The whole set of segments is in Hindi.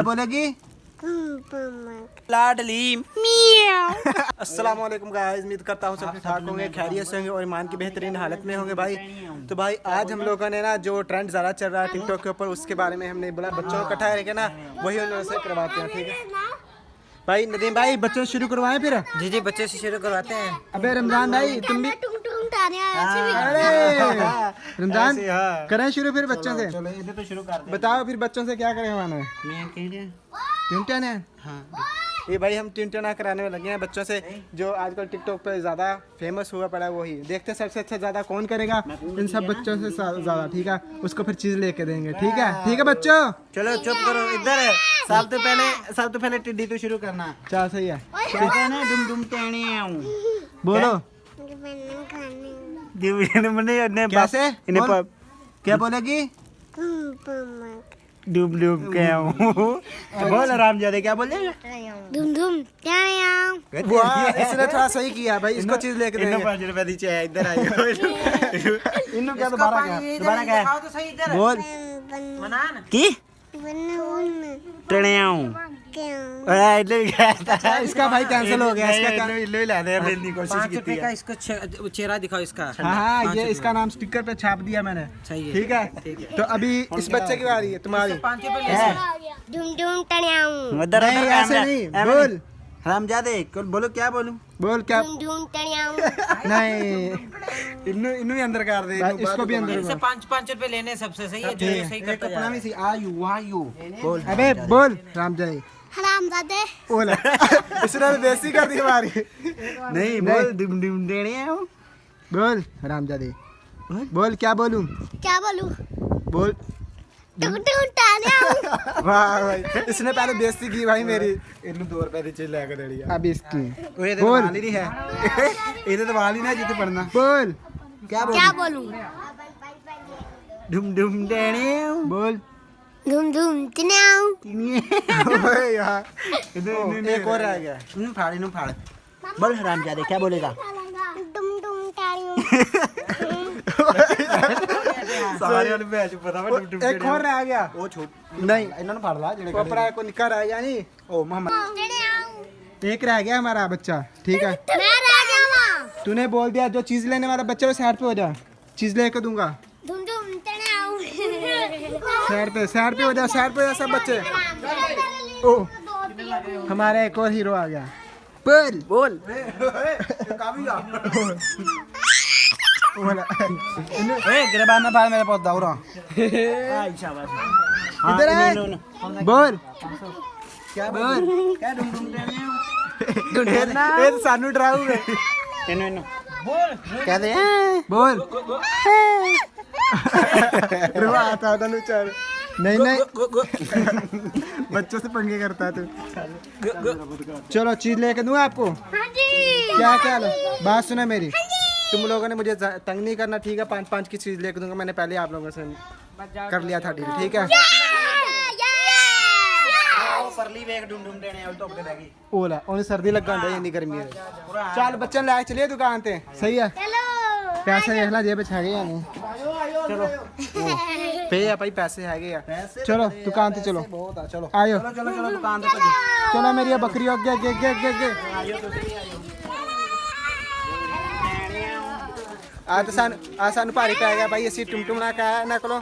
बोलेगी लाडली मियां। अस्सलाम वालेकुम गाइस, उम्मीद करता हूँ सब ठीक ठाक होंगे, खैरियत से होंगे और ईमान की बेहतरीन हालत में होंगे भाई। तो भाई आज हम लोगों ने ना जो ट्रेंड ज़्यादा चल रहा है टिकटॉक के ऊपर, उसके बारे में हमने बोला बच्चों को इकट्ठा करके ना वही उन्होंने से करवाते हैं। ठीक है भाई, नदीम भाई बच्चों से शुरू करवाएं फिर। जी बच्चे से शुरू करवाते हैं। अबे रमजान भाई तुम भी, अरे रमजान करें शुरू फिर बच्चों से। चलो इधर तो शुरू कर दे। बताओ फिर बच्चों से क्या करें हमारा। मैं टिंटन है। हाँ ये भाई हम टिंटना कराने में लगे हैं बच्चों से, जो आजकल टिकटॉक पे ज़्यादा फेमस हुआ पड़ा है वही। देखते हैं सबसे अच्छा ज़्यादा कौन करेगा इन सब बच्चों से ज़्यादा। ठीक है, उसको फिर चीज़ लेके देंगे। ठीक है बच्चों, चलो चुप करो। इधर है सब तो पहले टिड्डी तो शुरू करना। चल सही है। कहते हैं ना डुम डुम टेणी आऊं। बोलो कैसे इन्हें क्या बोलेगी। डुम डुम के आऊं। बोल रामजादे क्या बोलेगा। धूम धूम इसने थोड़ा सही किया भाई, इसको चीज़ लेके देंगे। 5 रुपए दी चाहिए। इधर आइए। इन्हों क्या दोबारा क्या बोल की टेणी आऊं। इसका भाई कैंसिल हो गया। इसका इसको चेहरा दिखाओ इसका। हाँ ये इसका नाम स्टिकर पे छाप दिया मैंने। ठीक है तो अभी इस बच्चे की बारी है, तुम्हारी। धूम धूम टणियाऊं। नहीं ऐसे नहीं, बोल रामजादे बोलो क्या बोलूं। बोल क्या। धूम धूम टणियाऊं। नहीं इन्हों ही अंदर कर दे। इसको भी अंदर इनसे 5 रुपए लेने सबसे सही है। जो सही करता अपना भी सी आयु बोल। अबे बोल रामजाई हरामजादे। बोल इसने बेइज्जती कर दी हमारी। नहीं बोल डुम डुम देने आओ। बोल रामजादी बोल क्या बोलूं। क्या बोलूं। बोल टुक टुक टणियाऊं। वाह भाई, इसने पहले बेइज्जती की भाई मेरी। इन्हों 2 रुपए दी चीज लेके देड़ी। अब इसकी ओए तो बोल। वाल ही नहीं है। इधर तो वाल ही ना जिते पढ़ना। बोल क्या बोलूं। डुम डुम देने आओ। बोल धूम धूम टणियाऊं। ओए यार इधर एक और रह गया। इन्हों फाड़। बोल रामजादे क्या बोलेगा। डुम डुम टणियाऊं। सारे वाले मैच पता है डुम डुम एक और रह गया। वो छोट नहीं इन्होंने फाड़ ला जेड़े कोपरा को निका रह गया नहीं। ओ मोहम्मद टणियाऊं। एक रह गया हमारा बच्चा। ठीक है मैं रह जाऊंगा। तूने बोल दिया जो चीज लेने वाला बच्चा वो साइड पे हो जा, चीज लेके दूंगा। धूम धूम टणियाऊं। साइड पे हो जा, साइड पे हो जा सब बच्चे। ओ हमारा एक और हीरो आ गया। बोल बोल बोला ए गिरबान ना फाड़ मेरे पास दौड़ा। आई शाबाश। इधर है। बोल क्या बोल क्या डुम डुम देने आओ। ये सानू डराओगे। इन्हों बोल क्या दे। बोल रुआ आता था लुचार। नहीं बच्चों से पंगे करता है तू। चलो चीज लेके दूँ आपको। हाँ जी। क्या क्या लो, बात सुना मेरी। तुम लोगों ने मुझे तंग नहीं करना। ठीक है 5-5 की चीज लेके दूंगा। मैंने पहले आप लोगों से कर लिया था डील। ठीक है परली वेग डुम डुम देने आओ तो के देगी। ओला उन्हें सर्दी लग गई इतनी गर्मी है। चल बच्चन लाए चलिए दुकान पे। सही है चलो। पैसे देख ला जेब में छा गए या नहीं। चलो पे है भाई, पैसे है गए। चलो दुकान पे चलो। बहुत है चलो। आयो चलो दुकान पे चलो मेरी बकरी आगे आगे आगे आगे। आ तो सानू भारी पै गया भाई। असी टुमटुम ना कहा ना करो,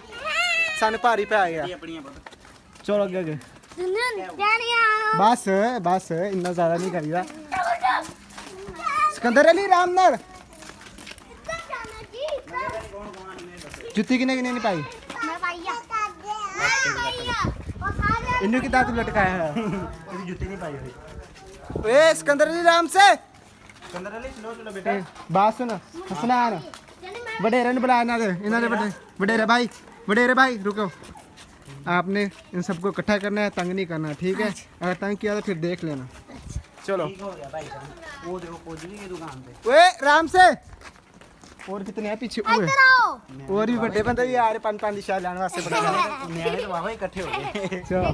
सानू भारी पै गया। चलो आगे आगे। बस बस इतना ज्यादा नहीं करीदा। सिकंदर अली रामनगर जुत्ती किने नहीं पाई। इन्हों की दांत लटकाया है। जूती नहीं पाई हुई। ए सिकंदर अली राम से सिकंदर अली सुनो बेटा। बात सुन हंसना है ना। वडेरे ने बुलाया ना दे इन्होंने। वडेरे भाई रुको। आपने इन सबको इकट्ठा करना है, तंग नहीं करना। ठीक है, अगर तंग किया तो फिर देख लेना। चलो हो गया भाई साहब। वो देखो कोजली की दुकान पे। ओए राम से और कितने हैं पीछे। और भी बड़े बंदे भी आ रहे 5-5 शायद लाने वास्ते। न्याणे तो वाह इकट्ठे हो गए। चलो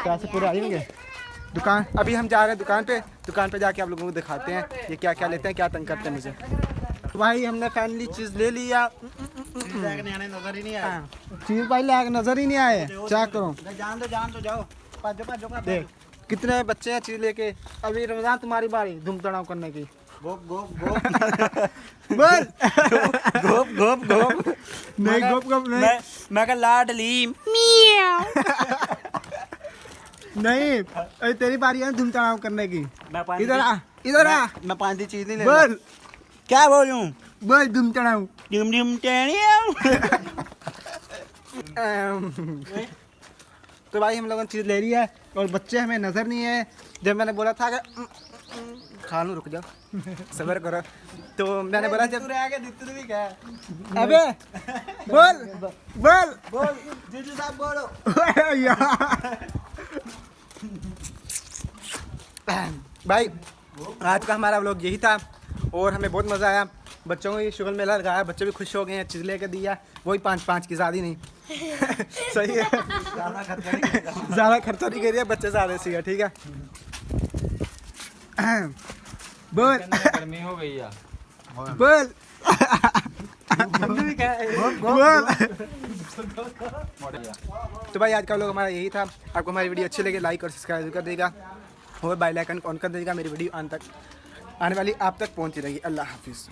पैसे पूरे आ जाएंगे। दुकान अभी हम जा रहे हैं दुकान पे। दुकान पे जाके आप लोगों को दिखाते हैं ये क्या क्या लेते हैं, क्या तंग करते हैं मुझे। तो भाई हमने फाइनली चीज ले लिया। नजर ही नहीं आया। चीज भाई लायक नजर ही नहीं आए। क्या करूं। जान दो जाओ। देख कितने बच्चे हैं चीज लेके। अभी रमजान तुम्हारी बारी धूम तड़ाव करने की। गोप गोप गोप बोल गोप गोप गोप नहीं गोप गोप नहीं मैं का लाडली नहीं। अरे तेरी बारी है धूम तड़ाव करने की। मैं पानी इधर आ इधर आ। मैं पानी की चीज नहीं ले बोल क्या बोलूं बोल धूम तड़ाव। डिम डिम टेनिया तो भाई हम लोगों ने चीज़ ले ली है और बच्चे हमें नज़र नहीं है। जब मैंने बोला था कि खा लूँ रुक जाओ सब्र करो, तो मैंने बोला जब भी क्या अबे बोल बोल बोल जीजू साहब बोलो भाई आज का हमारा व्लॉग यही था और हमें बहुत मज़ा आया। बच्चों को ये शुगर मेला लगाया, बच्चे भी खुश हो गए हैं। चीज़ लेके दिया वही 5-5 की, ज़्यादा नहीं सही है। ज़्यादा खर्चा नहीं करिए, बच्चे ज़्यादा सीखा ठीक है। बोल गर्मी हो गई है। बोल बोल। तो भाई आज का व्लॉग हमारा यही था। आपको हमारी वीडियो अच्छी लगे लाइक और सब्सक्राइब कर देगा और बेल आइकन ऑन कर देगा। मेरी वीडियो आने वाली आप तक पहुंची रहेगी। अल्लाह हाफिज़।